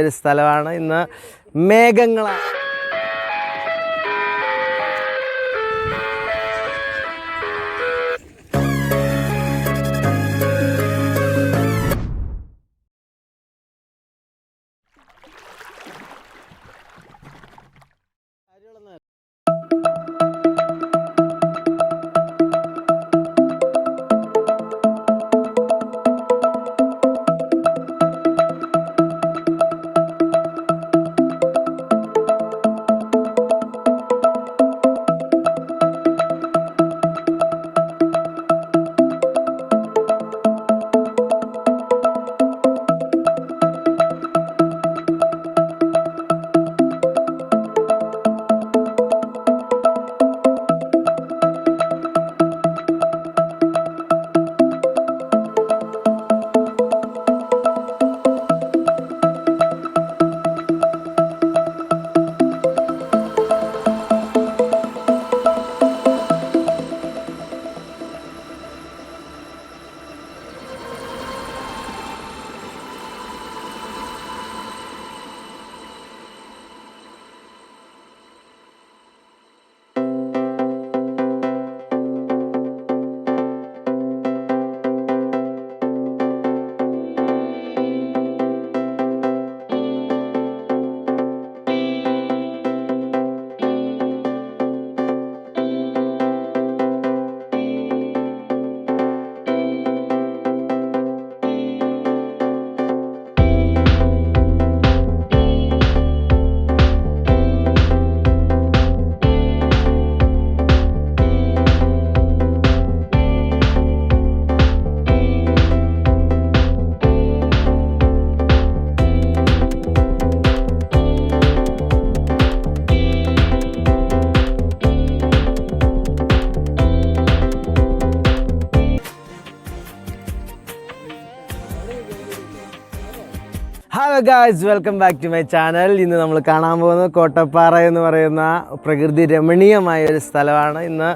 ഒരു സ്ഥലമാണ് ഇന്ന് മേഘങ്ങളാണ്. Hello guys, welcome back to my channel. ഇന്ന് നമ്മൾ കാണാൻ പോകുന്നത് കോട്ടപ്പാറ എന്ന് പറയുന്ന പ്രകൃതി രമണീയമായ ഒരു സ്ഥലമാണ്. ഇന്ന്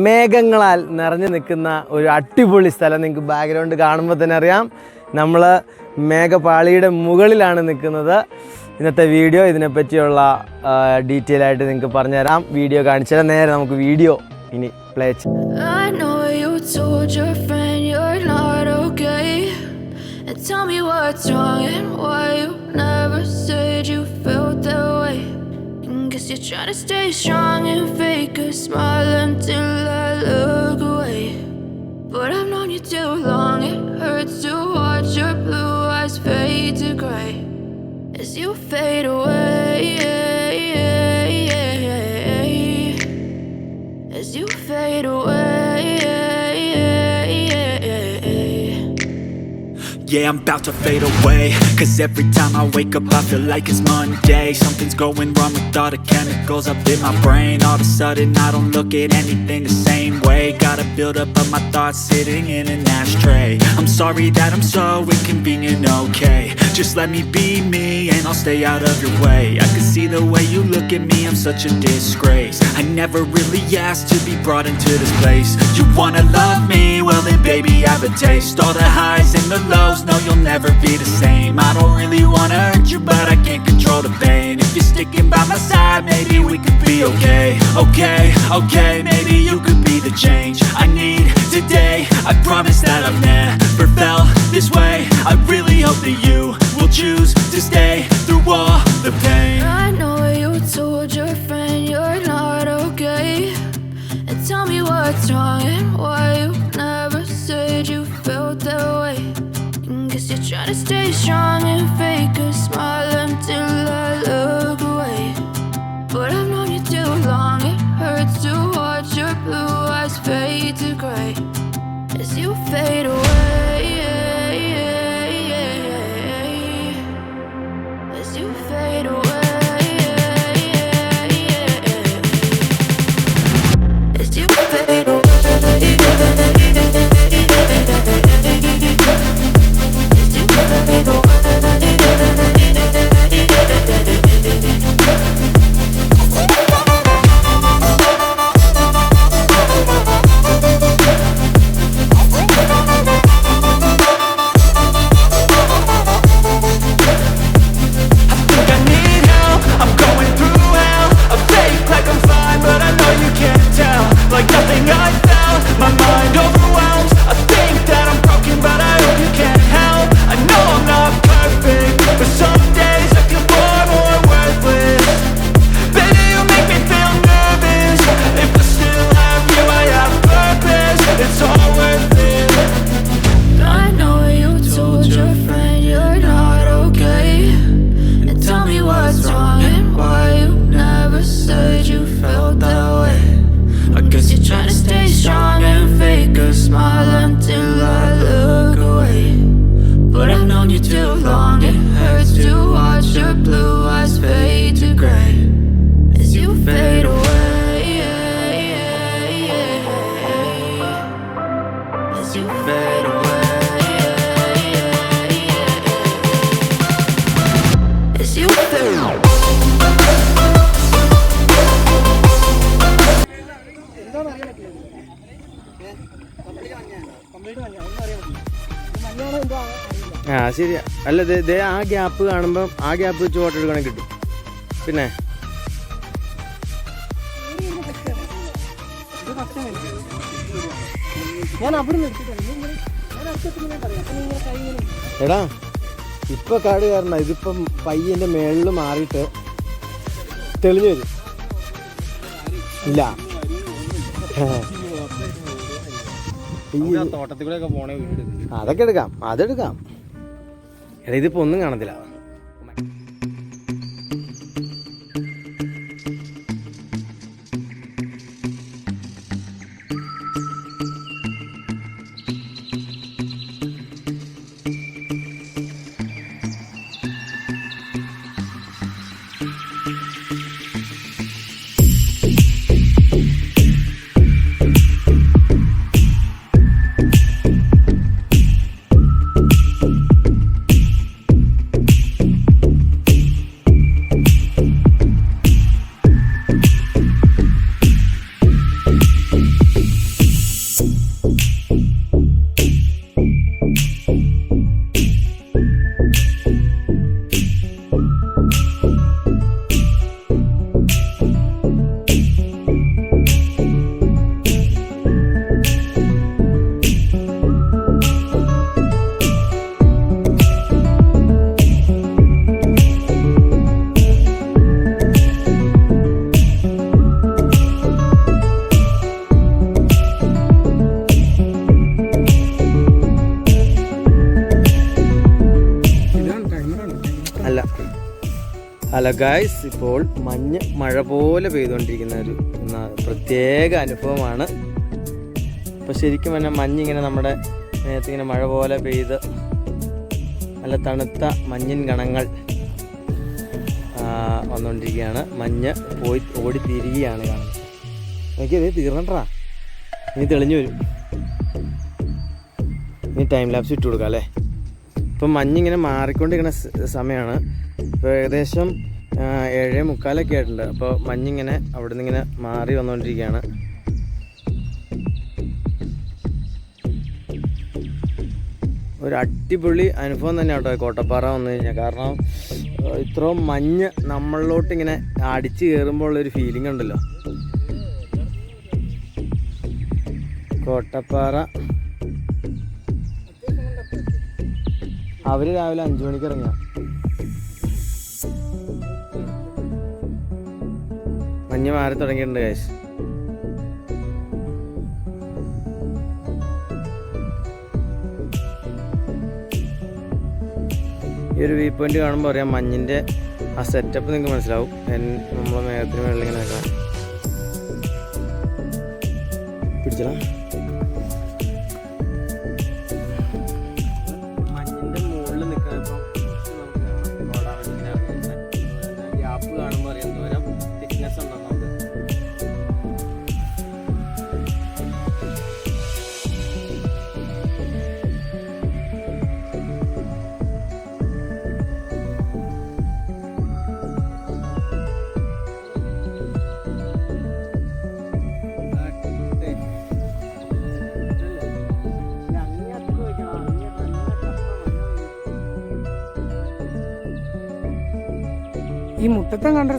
മേഘങ്ങളാൽ നിറഞ്ഞു നിൽക്കുന്ന ഒരു അടിപൊളി സ്ഥലം. നിങ്ങൾക്ക് ബാക്ക്ഗ്രൗണ്ട് കാണുമ്പോൾ തന്നെ അറിയാം, നമ്മൾ മേഘപാളിയുടെ മുകളിലാണ് നിൽക്കുന്നത്. ഇന്നത്തെ വീഡിയോ ഇതിനെപ്പറ്റിയുള്ള ഡീറ്റെയിൽ ആയിട്ട് നിങ്ങൾക്ക് പറഞ്ഞുതരാം. വീഡിയോ കാണിച്ചാൽ നേരെ നമുക്ക് വീഡിയോ ഇനി പ്ലേ ചെയ്യാം. Tell me what's wrong and why you never said you felt that way. Guess you're trying to stay strong and fake a smile until I look away. But I've known you too long, it hurts to watch your blue eyes fade to grey as you fade away, as you fade away. Yeah, I'm about to fade away, cause every time I wake up I feel like it's Monday. Something's going wrong with all the chemicals up in my brain. All of a sudden I don't look at anything the same way. Gotta build up of my thoughts sitting in an ashtray. I'm sorry that I'm so inconvenient, okay. Just let me be me and I'll stay out of your way. I can see the way you look at me, I'm such a disgrace. I never really asked to be brought into this place. You wanna love me? Well then baby I have a taste. All the highs and the lows, no you'll never be the same. I don't really wanna hurt you but I can't control the pain. If you're sticking by my side maybe we could be okay. Okay, maybe you could be the change I need today. I promise that I've never felt this way. I really hope that you will choose to stay through all the pain. I know you told your friend you're not okay, and tell me what's wrong and why you never said you felt that way. Guess you're trying to stay strong and fake a smile until I look away. But I've known you too long, it hurts to watch your blue eyes fade to grey as you fade away, as you fade away, as you fade away. As you fade away. 'cause you feel. ആ ശരിയാ. അല്ല ദേ ആ gap കാണുമ്പം ആ gap വെച്ച് photo എടുക്കണമെങ്കിൽ കിട്ടും. പിന്നെ എടാ ഇപ്പൊ കാട് കാരണം ഇതിപ്പം പയ്യന്റെ മേളിൽ മാറിയിട്ട് തെളിഞ്ഞു വരും. ഇല്ല തോട്ടത്തിൽ കൂടെ ഒക്കെ പോണേ അതൊക്കെ എടുക്കാം, അതെടുക്കാം. എടാ ഇതിപ്പോ ഒന്നും കാണത്തില്ല. ഹലോ ഗായ്സ്, ഇപ്പോൾ മഴ പോലെ പെയ്തുകൊണ്ടിരിക്കുന്ന ഒരു പ്രത്യേക അനുഭവമാണ്. ഇപ്പോൾ ശരിക്കും പറഞ്ഞാൽ മഞ്ഞിങ്ങനെ നമ്മുടെ മേത്തിങ്ങനെ മഴ പോലെ പെയ്ത് നല്ല തണുത്ത മഞ്ഞിൻ കണങ്ങൾ വന്നുകൊണ്ടിരിക്കുകയാണ്. മഞ്ഞ് പോയി ഓടി തിരികെയാണ് കാണുന്നത്. നോക്കിയത് തീർന്നട്ടാ, ഇനി തെളിഞ്ഞു വരും. ഇനി ടൈം ലാപ്സ് ഇട്ട് കൊടുക്കാം അല്ലേ. ഇപ്പം മഞ്ഞിങ്ങനെ മാറിക്കൊണ്ടിരിക്കുന്ന സമയമാണ്. ഇപ്പോൾ ഏകദേശം 7:45 ആയിട്ടുണ്ട്. അപ്പോൾ മഞ്ഞിങ്ങനെ അവിടെ നിന്ന് ഇങ്ങനെ മാറി വന്നുകൊണ്ടിരിക്കുകയാണ്. ഒരു അടിപൊളി അനുഭവം തന്നെ കേട്ടോ കോട്ടപ്പാറ വന്നു കഴിഞ്ഞാൽ. കാരണം ഇത്രയും മഞ്ഞ് നമ്മളിലോട്ട് ഇങ്ങനെ അടിച്ച് കയറുമ്പോൾ ഉള്ളൊരു ഫീലിംഗ് ഉണ്ടല്ലോ. കോട്ടപ്പാറ അവർ രാവിലെ 5 മണിക്ക് ഇറങ്ങിയ. മഞ്ഞ് മാറി തുടങ്ങിയിട്ടുണ്ട് ഗൈസ്. ഈ ഒരു വ്യൂ പോയിന്റ് കാണുമ്പോൾ അറിയാം മഞ്ഞിൻ്റെ ആ സെറ്റപ്പ് നിങ്ങൾക്ക് മനസ്സിലാവും. നമ്മളെ മേഘത്തിന് മുകളിൽ ഇങ്ങനെ നിൽക്കണം. പിടിച്ചടാ. മഞ്ഞിൻ്റെ മുകളിൽ നിൽക്കുന്നപ്പോൾ ഗ്യാപ്പ് കാണുമ്പോൾ അറിയാം ദൂരം തിക്നെസ് ഉണ്ടെന്ന് നമുക്ക്. ഈ മുട്ടത്തെ കണ്ട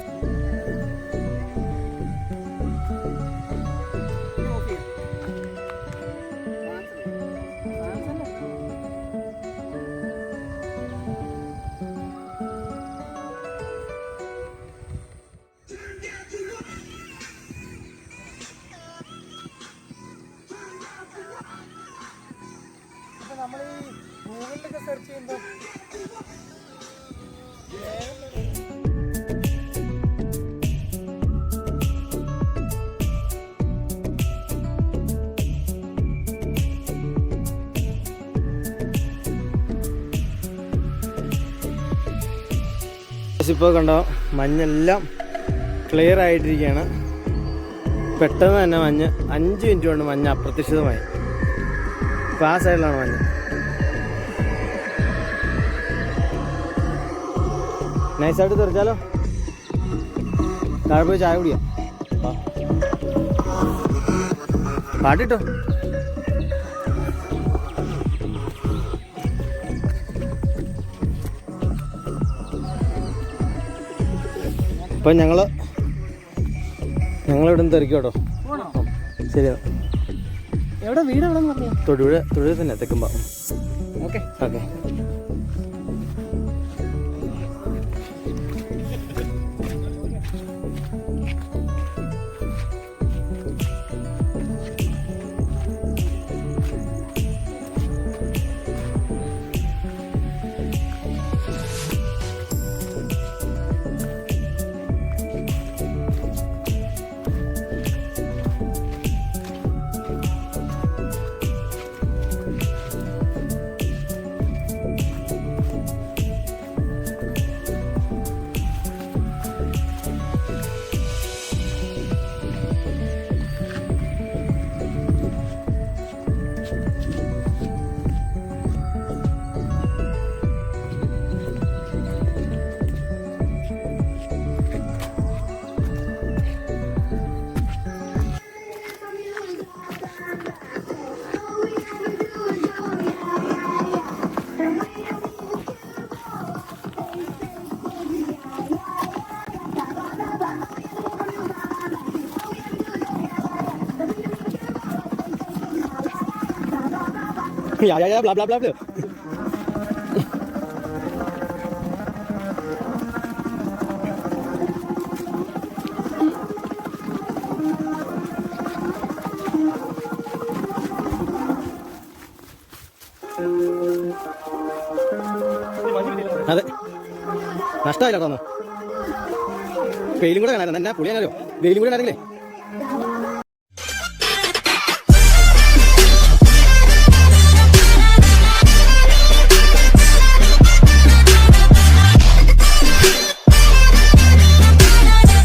നമ്മൾ ഈ ഗൂഗിളിലൊക്കെ സെർച്ച് ചെയ്യുമ്പോൾ ഇപ്പോൾ കണ്ടോ മഞ്ഞെല്ലാം ക്ലിയർ ആയിട്ടിരിക്കുകയാണ്. പെട്ടെന്ന് തന്നെ മഞ്ഞ് 5 മിനിറ്റ് കൊണ്ട് മഞ്ഞ് അപ്രത്യക്ഷിതമായി. ഇപ്പോൾ ആ സൈഡിലാണ് മഞ്ഞ്. നൈസായിട്ട് തെറിച്ചാലോ? താഴെ പോയി ചായ കുടിക്കാം. പാട്ടിട്ടോ. അപ്പം ഞങ്ങളിവിടെ നിന്ന് തെറിക്കും കേട്ടോ. ശരി, എവിടെ വീട് എവിടെ പറഞ്ഞു? തൊടുപുഴ തന്നെ തെക്കുമ്പോ. Okay okay. Ja, bla, bla, bla, bla. അതെ, നഷ്ടമായില്ല കേട്ടോ. വെയിലും കൂടെ കാണാൻ എന്നാ പുളിയാണല്ലോ. വെയിലും കൂടെ ആണെങ്കിലേ